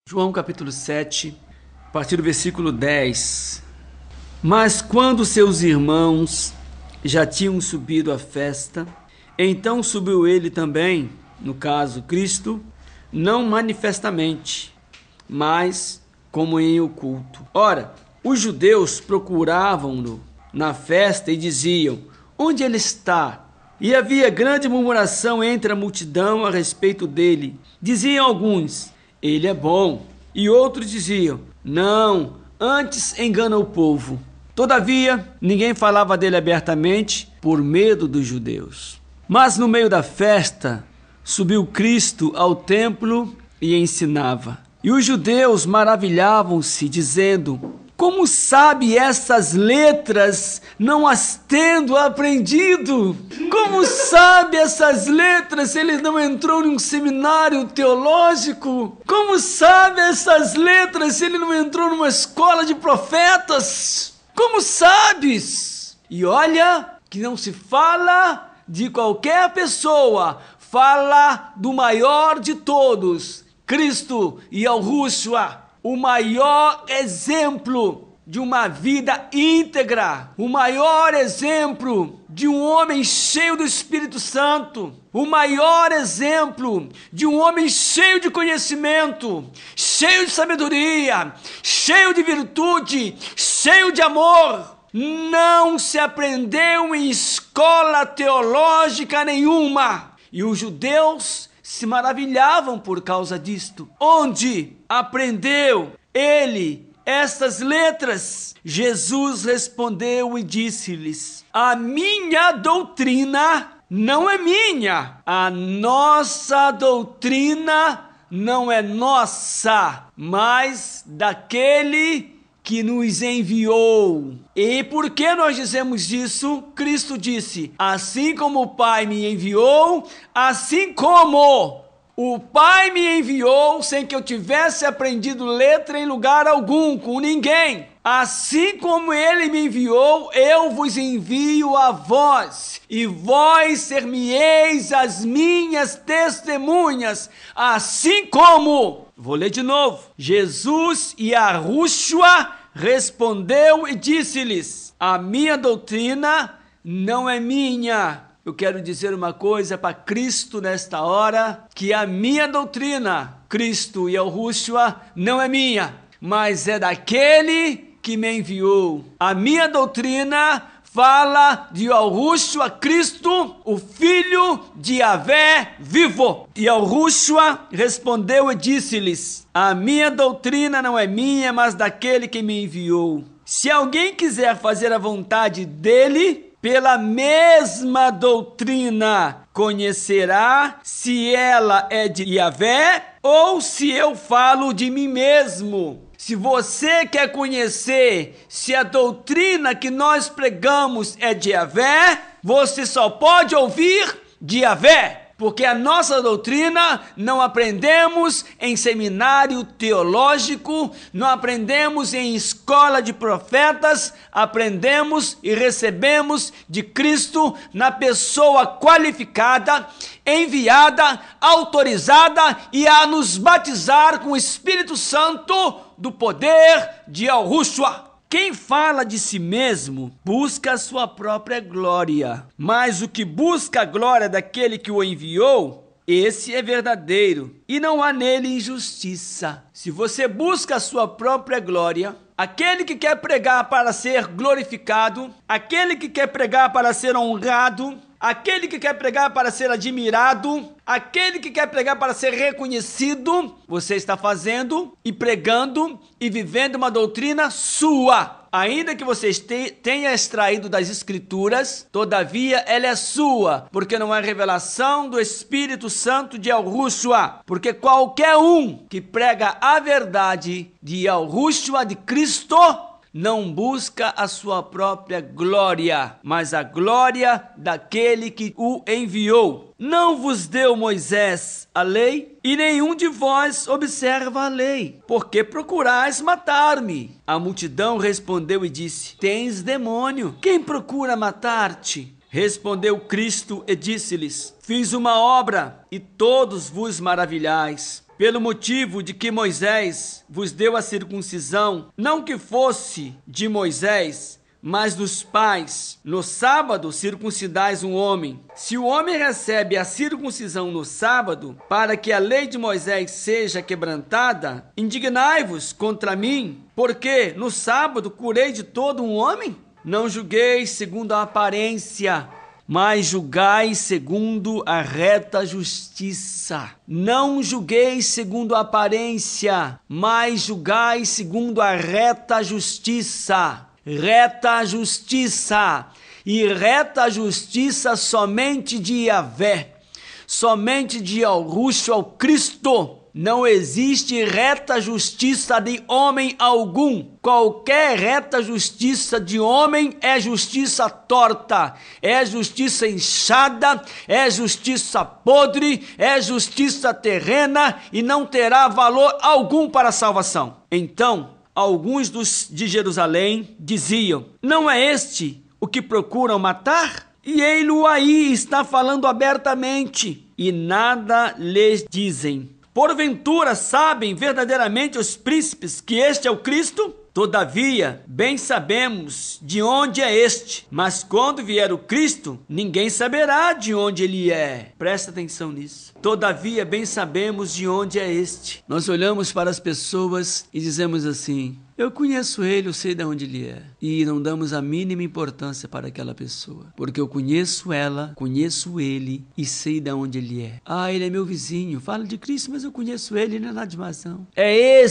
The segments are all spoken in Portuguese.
João capítulo 7, a partir do versículo 10. Mas quando seus irmãos já tinham subido à festa, então subiu ele também, no caso Cristo, não manifestamente, mas como em oculto. Ora, os judeus procuravam-no na festa e diziam: onde ele está? E havia grande murmuração entre a multidão a respeito dele. Diziam alguns: ele é bom. E outros diziam: não, antes engana o povo. Todavia, ninguém falava dele abertamente por medo dos judeus. Mas no meio da festa, subiu Cristo ao templo e ensinava. E os judeus maravilhavam-se, dizendo: como sabe essas letras, não as tendo aprendido? Como sabe essas letras se ele não entrou em um seminário teológico? Como sabe essas letras se ele não entrou numa escola de profetas? Como sabes? E olha que não se fala de qualquer pessoa, fala do maior de todos, Cristo Yahushua. O maior exemplo de uma vida íntegra, o maior exemplo de um homem cheio do Espírito Santo, o maior exemplo de um homem cheio de conhecimento, cheio de sabedoria, cheio de virtude, cheio de amor. Não se aprendeu em escola teológica nenhuma. E os judeus se maravilhavam por causa disto. Onde aprendeu ele estas letras? Jesus respondeu e disse-lhes: a minha doutrina não é minha, a nossa doutrina não é nossa, mas daquele que nos enviou. E por que nós dizemos isso? Cristo disse: assim como o Pai me enviou, assim como o Pai me enviou, sem que eu tivesse aprendido letra em lugar algum, com ninguém. Assim como ele me enviou, eu vos envio a vós, e vós ser-me-eis as minhas testemunhas, assim como, vou ler de novo, Jesus Yahushua respondeu e disse-lhes: a minha doutrina não é minha. Eu quero dizer uma coisa para Cristo nesta hora, que a minha doutrina, Cristo Yahushua, não é minha, mas é daquele que me enviou. A minha doutrina fala de Yahushua Cristo, o Filho de Yahvé vivo. E Yahushua respondeu e disse-lhes: a minha doutrina não é minha, mas daquele que me enviou. Se alguém quiser fazer a vontade dele, pela mesma doutrina conhecerá se ela é de Yahvé ou se eu falo de mim mesmo. Se você quer conhecer se a doutrina que nós pregamos é de Yahvé, você só pode ouvir de Yahvé. Porque a nossa doutrina não aprendemos em seminário teológico, não aprendemos em escola de profetas, aprendemos e recebemos de Cristo na pessoa qualificada, enviada, autorizada e a nos batizar com o Espírito Santo do poder de Yahushua. Quem fala de si mesmo busca a sua própria glória, mas o que busca a glória daquele que o enviou, esse é verdadeiro, e não há nele injustiça. Se você busca a sua própria glória, aquele que quer pregar para ser glorificado, aquele que quer pregar para ser honrado, aquele que quer pregar para ser admirado, aquele que quer pregar para ser reconhecido, você está fazendo e pregando e vivendo uma doutrina sua. Ainda que você tenha extraído das Escrituras, todavia ela é sua, porque não é revelação do Espírito Santo de Yahushua. Porque qualquer um que prega a verdade de Yahushua, de Cristo, não busca a sua própria glória, mas a glória daquele que o enviou. Não vos deu Moisés a lei, e nenhum de vós observa a lei, porque procurais matar-me. A multidão respondeu e disse: tens demônio, quem procura matar-te? Respondeu Cristo e disse-lhes: fiz uma obra, e todos vos maravilhais. pelo motivo de que Moisés vos deu a circuncisão, não que fosse de Moisés, mas dos pais. No sábado circuncidais um homem. Se o homem recebe a circuncisão no sábado, para que a lei de Moisés seja quebrantada, indignai-vos contra mim, porque no sábado curei de todo um homem? Não julgueis segundo a aparência, mas julgai segundo a reta justiça. Não julgueis segundo a aparência, mas julgai segundo a reta justiça. Reta justiça, e reta justiça somente de Yahvé, somente de Yahushua, ao Cristo. Não existe reta justiça de homem algum. Qualquer reta justiça de homem é justiça torta, é justiça inchada, é justiça podre, é justiça terrena e não terá valor algum para a salvação. Então, alguns dos de Jerusalém diziam: não é este o que procuram matar? E ele aí está falando abertamente, e nada lhes dizem. Porventura sabem verdadeiramente os príncipes que este é o Cristo? Todavia, bem sabemos de onde é este, mas quando vier o Cristo, ninguém saberá de onde ele é. Presta atenção nisso. Todavia, bem sabemos de onde é este. Nós olhamos para as pessoas e dizemos assim: eu conheço ele, eu sei de onde ele é. E não damos a mínima importância para aquela pessoa, porque eu conheço ela, conheço ele e sei de onde ele é. Ah, ele é meu vizinho, fala de Cristo, mas eu conheço ele, não é nada demais não. É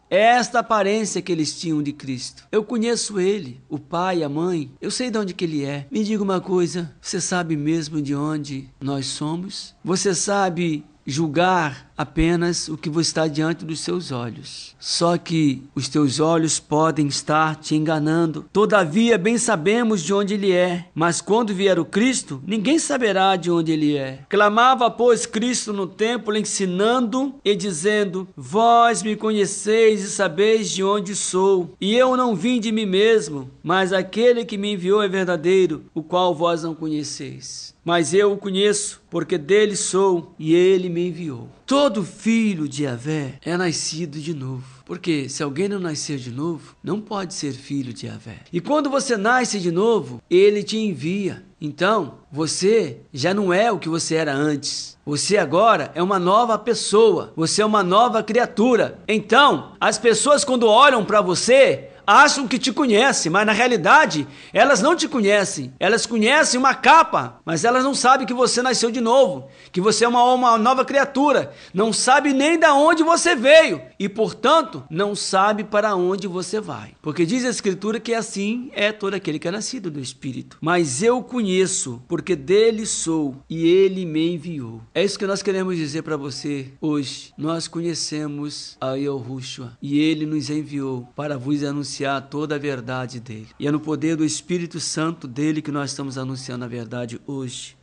esta aparência que eles tinham de Cristo. Eu conheço ele, o pai, a mãe, eu sei de onde que ele é. Me diga uma coisa, você sabe mesmo de onde nós somos? Você sabe julgar apenas o que está diante dos seus olhos. Só que os teus olhos podem estar te enganando. Todavia, bem sabemos de onde ele é, mas quando vier o Cristo, ninguém saberá de onde ele é. Clamava, pois, Cristo no templo, ensinando e dizendo: vós me conheceis e sabeis de onde sou, e eu não vim de mim mesmo, mas aquele que me enviou é verdadeiro, o qual vós não conheceis. Mas eu o conheço, porque dele sou, e ele me enviou. Todo filho de Yahvé é nascido de novo. Porque se alguém não nascer de novo, não pode ser filho de Yahvé. E quando você nasce de novo, ele te envia. Então, você já não é o que você era antes. Você agora é uma nova pessoa. Você é uma nova criatura. Então, as pessoas quando olham para você, acham que te conhecem, mas na realidade elas não te conhecem. Elas conhecem uma capa, mas elas não sabem que você nasceu de novo, que você é uma nova criatura. Não sabe nem de onde você veio e, portanto, não sabe para onde você vai. Porque diz a Escritura que assim é todo aquele que é nascido do Espírito. Mas eu o conheço, porque dele sou e ele me enviou. É isso que nós queremos dizer para você hoje. Nós conhecemos a Yahushua e ele nos enviou para vos anunciar toda a verdade dele. E é no poder do Espírito Santo dele que nós estamos anunciando a verdade hoje.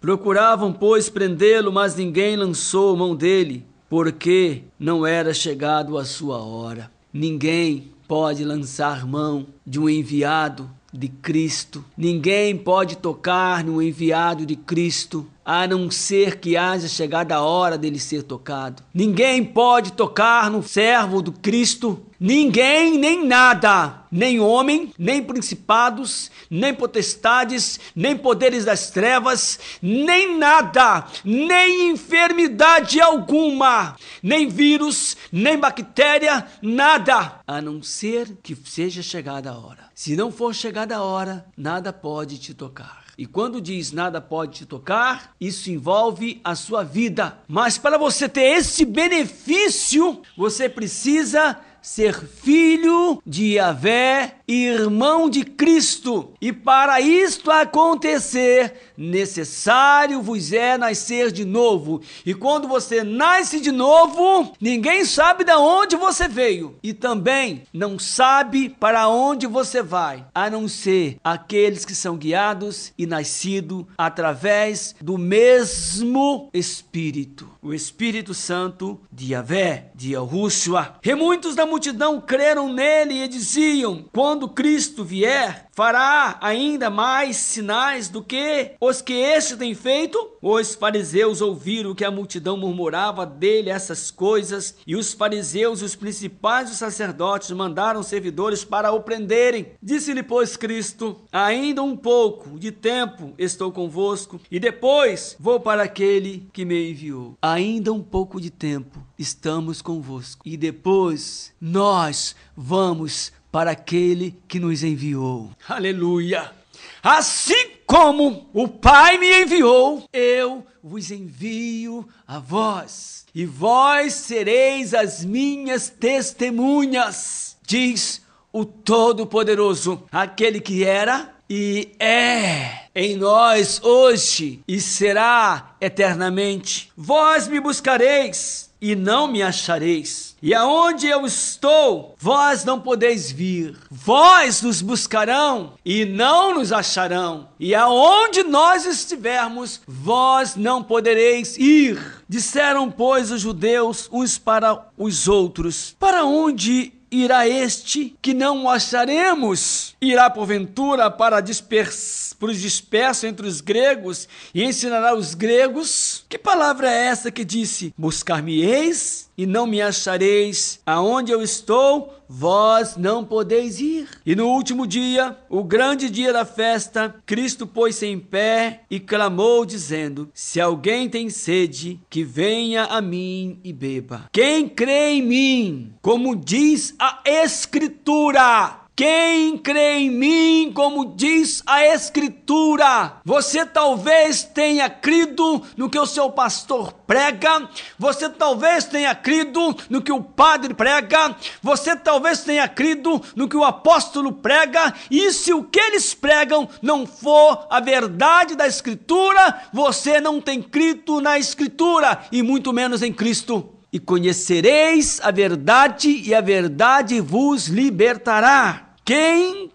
Procuravam, pois, prendê-lo, mas ninguém lançou mão dele, porque não era chegado a sua hora. Ninguém pode lançar mão de um enviado de Cristo. Ninguém pode tocar no enviado de Cristo, a não ser que haja chegado a hora dele ser tocado. Ninguém pode tocar no servo do Cristo. Ninguém, nem nada, nem homem, nem principados, nem potestades, nem poderes das trevas, nem nada, nem enfermidade alguma, nem vírus, nem bactéria, nada, a não ser que seja chegada a hora. Se não for chegada a hora, nada pode te tocar. E quando diz nada pode te tocar, isso envolve a sua vida. Mas para você ter esse benefício, você precisa ser filho de Yahvé, irmão de Cristo. E para isto acontecer, necessário vos é nascer de novo. E quando você nasce de novo, ninguém sabe de onde você veio. E também não sabe para onde você vai, a não ser aqueles que são guiados e nascidos através do mesmo Espírito. O Espírito Santo de Yahvé, de Yahushua. E muitos da multidão creram nele e diziam: quando quando Cristo vier, fará ainda mais sinais do que os que este tem feito? Os fariseus ouviram que a multidão murmurava dele essas coisas, e os fariseus e os principais dos sacerdotes mandaram servidores para o prenderem. Disse-lhe, pois, Cristo: ainda um pouco de tempo estou convosco, e depois vou para aquele que me enviou. Ainda um pouco de tempo estamos convosco, e depois nós vamos para aquele que nos enviou. Aleluia! Assim como o Pai me enviou, eu vos envio a vós, e vós sereis as minhas testemunhas, diz o Todo-Poderoso, aquele que era e é em nós hoje e será eternamente. Vós me buscareis e não me achareis, e aonde eu estou, vós não podeis vir. Vós nos buscarão e não nos acharão, e aonde nós estivermos, vós não podereis ir. Disseram, pois, os judeus uns para os outros: para onde irá este que não o acharemos? Irá porventura para os dispersos entre os gregos e ensinará os gregos? Que palavra é essa que disse: buscar-me-eis e não me achareis, aonde eu estou, vós não podeis ir? E no último dia, o grande dia da festa, Cristo pôs-se em pé e clamou, dizendo: se alguém tem sede, que venha a mim e beba. Quem crê em mim, como diz a Escritura, quem crê em mim, como diz a Escritura. Você talvez tenha crido no que o seu pastor prega, você talvez tenha crido no que o padre prega, você talvez tenha crido no que o apóstolo prega, e se o que eles pregam não for a verdade da Escritura, você não tem crido na Escritura, e muito menos em Cristo. E conhecereis a verdade, e a verdade vos libertará. Quem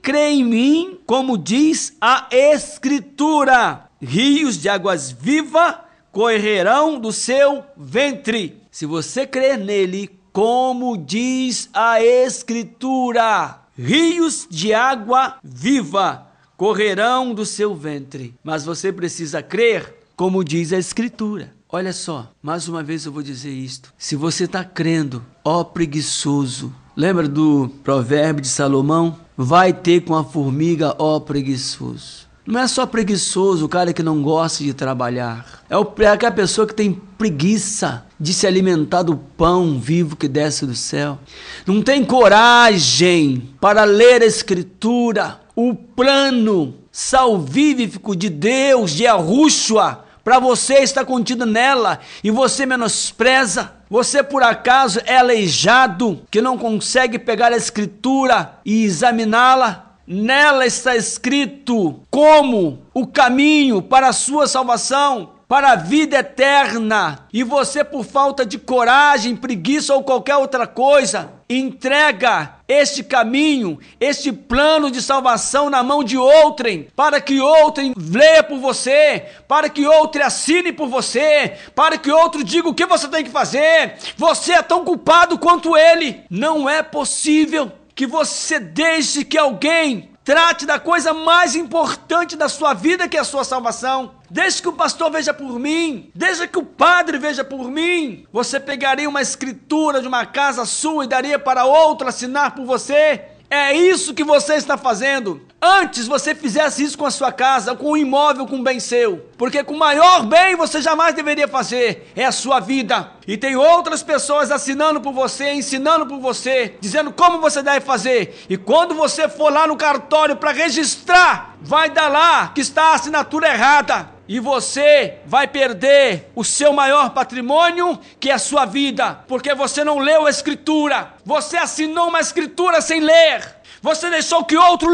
crê em mim, como diz a Escritura, rios de águas vivas correrão do seu ventre. Se você crer nele, como diz a Escritura, rios de água viva correrão do seu ventre. Mas você precisa crer como diz a Escritura. Olha só, mais uma vez eu vou dizer isto. Se você está crendo, ó preguiçoso, lembra do provérbio de Salomão? Vai ter com a formiga, ó preguiçoso. Não é só preguiçoso o cara que não gosta de trabalhar. É aquela pessoa que tem preguiça de se alimentar do pão vivo que desce do céu. Não tem coragem para ler a Escritura, o plano salvífico de Deus, de Yahushua, para você está contido nela, e você menospreza. Você por acaso é aleijado, que não consegue pegar a Escritura e examiná-la? Nela está escrito como o caminho para a sua salvação, para a vida eterna, e você, por falta de coragem, preguiça ou qualquer outra coisa, entrega este caminho, este plano de salvação na mão de outrem, para que outrem leia por você, para que outrem assine por você, para que outro diga o que você tem que fazer. Você é tão culpado quanto ele. Não é possível que você deixe que alguém trate da coisa mais importante da sua vida, que é a sua salvação. Deixe que o pastor veja por mim, deixa que o padre veja por mim. Você pegaria uma escritura de uma casa sua e daria para outro assinar por você? É isso que você está fazendo. Antes você fizesse isso com a sua casa, com o imóvel, com o bem seu. Porque com o maior bem você jamais deveria fazer, é a sua vida. E tem outras pessoas assinando por você, ensinando por você, dizendo como você deve fazer. E quando você for lá no cartório para registrar, vai dar lá que está a assinatura errada. E você vai perder o seu maior patrimônio, que é a sua vida, porque você não leu a Escritura. Você assinou uma Escritura sem ler. Você deixou que outro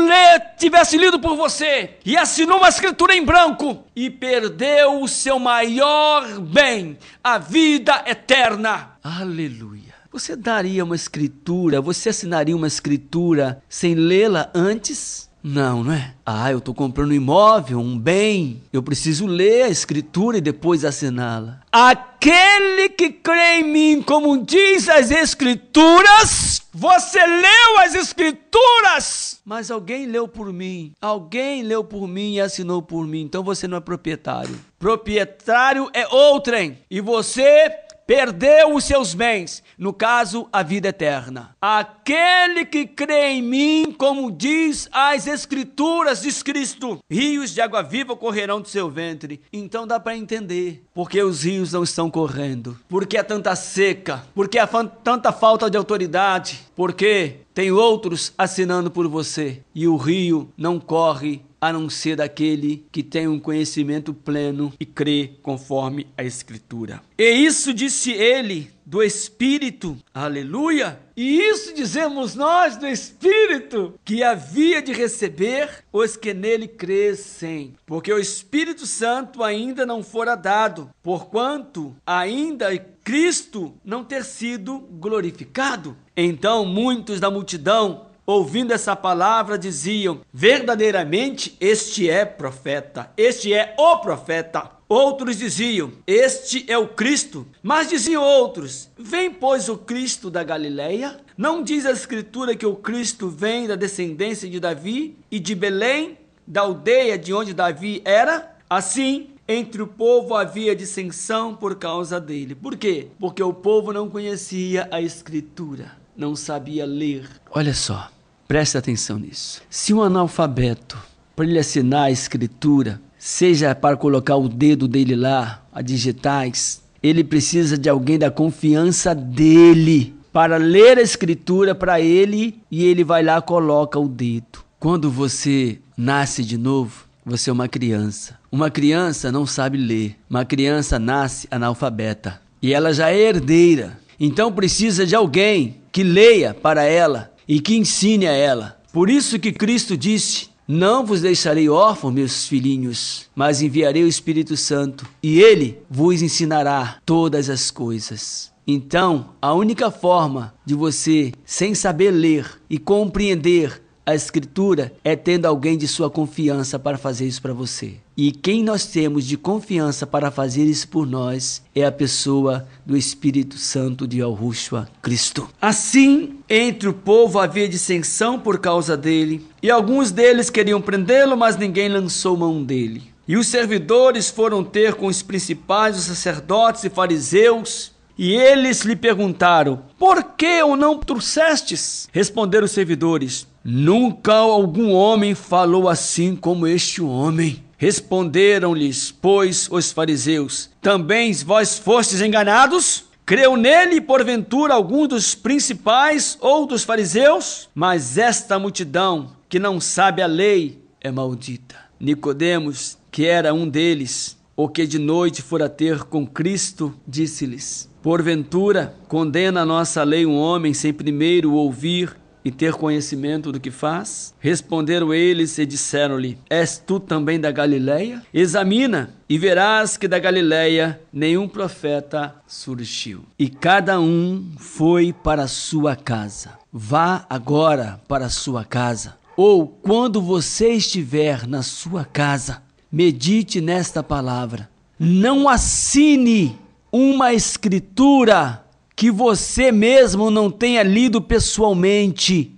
tivesse lido por você e assinou uma Escritura em branco e perdeu o seu maior bem, a vida eterna. Aleluia. Você daria uma Escritura, você assinaria uma Escritura sem lê-la antes? Não, não é? Eu estou comprando um imóvel, um bem. Eu preciso ler a escritura e depois assiná-la. Aquele que crê em mim, como diz as escrituras, você leu as escrituras, mas alguém leu por mim. Alguém leu por mim e assinou por mim. Então você não é proprietário. Proprietário é outrem. E você perdeu os seus bens, no caso, a vida eterna. Aquele que crê em mim, como diz as escrituras, diz Cristo, rios de água viva correrão do seu ventre. Então dá para entender porque os rios não estão correndo, porque há tanta seca, porque há tanta falta de autoridade, porque tem outros assinando por você e o rio não corre a não ser daquele que tem um conhecimento pleno e crê conforme a Escritura. E isso disse ele do Espírito, aleluia! E isso dizemos nós do Espírito, que havia de receber os que nele crescem, porque o Espírito Santo ainda não fora dado, porquanto ainda Cristo não ter sido glorificado. Então muitos da multidão, ouvindo essa palavra, diziam: verdadeiramente este é profeta, este é o profeta. Outros diziam: este é o Cristo. Mas diziam outros: vem pois o Cristo da Galileia? Não diz a Escritura que o Cristo vem da descendência de Davi e de Belém, da aldeia de onde Davi era? Assim, entre o povo havia dissensão por causa dele. Por quê? Porque o povo não conhecia a Escritura, não sabia ler. Olha só, preste atenção nisso. Se um analfabeto, para ele assinar a Escritura, seja para colocar o dedo dele lá, a digitais, ele precisa de alguém da confiança dele para ler a Escritura para ele, e ele vai lá e coloca o dedo. Quando você nasce de novo, você é uma criança. Uma criança não sabe ler. Uma criança nasce analfabeta e ela já é herdeira. Então precisa de alguém que leia para ela e que ensine a ela. Por isso que Cristo disse: não vos deixarei órfãos, meus filhinhos, mas enviarei o Espírito Santo, e ele vos ensinará todas as coisas. Então, a única forma de você, sem saber ler e compreender a Escritura, é tendo alguém de sua confiança para fazer isso para você. E quem nós temos de confiança para fazer isso por nós é a pessoa do Espírito Santo de Yahushua Cristo. Assim, entre o povo havia dissensão por causa dele, e alguns deles queriam prendê-lo, mas ninguém lançou mão dele. E os servidores foram ter com os principais, os sacerdotes e fariseus, e eles lhe perguntaram: por que o não trouxestes? Responderam os servidores: nunca algum homem falou assim como este homem. Responderam-lhes, pois, os fariseus: também vós fostes enganados? Creu nele, porventura, algum dos principais ou dos fariseus? Mas esta multidão, que não sabe a lei, é maldita. Nicodemos, que era um deles, o que de noite fora ter com Cristo, disse-lhes: porventura, condena a nossa lei um homem sem primeiro ouvir e ter conhecimento do que faz? Responderam eles e disseram-lhe: és tu também da Galileia? Examina e verás que da Galileia nenhum profeta surgiu. E cada um foi para a sua casa. Vá agora para a sua casa, ou quando você estiver na sua casa, medite nesta palavra. Não assine uma escritura que você mesmo não tenha lido pessoalmente.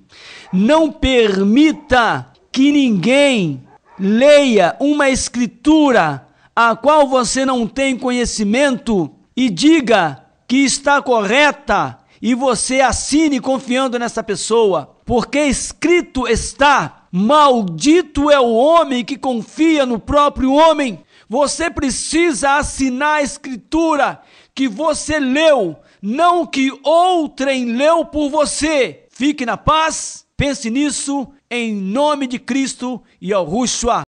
Não permita que ninguém leia uma escritura a qual você não tem conhecimento e diga que está correta e você assine confiando nessa pessoa. Porque escrito está: maldito é o homem que confia no próprio homem. Você precisa assinar a escritura que você leu, não que outrem leu por você. Fique na paz, pense nisso, em nome de Cristo e Yahushua.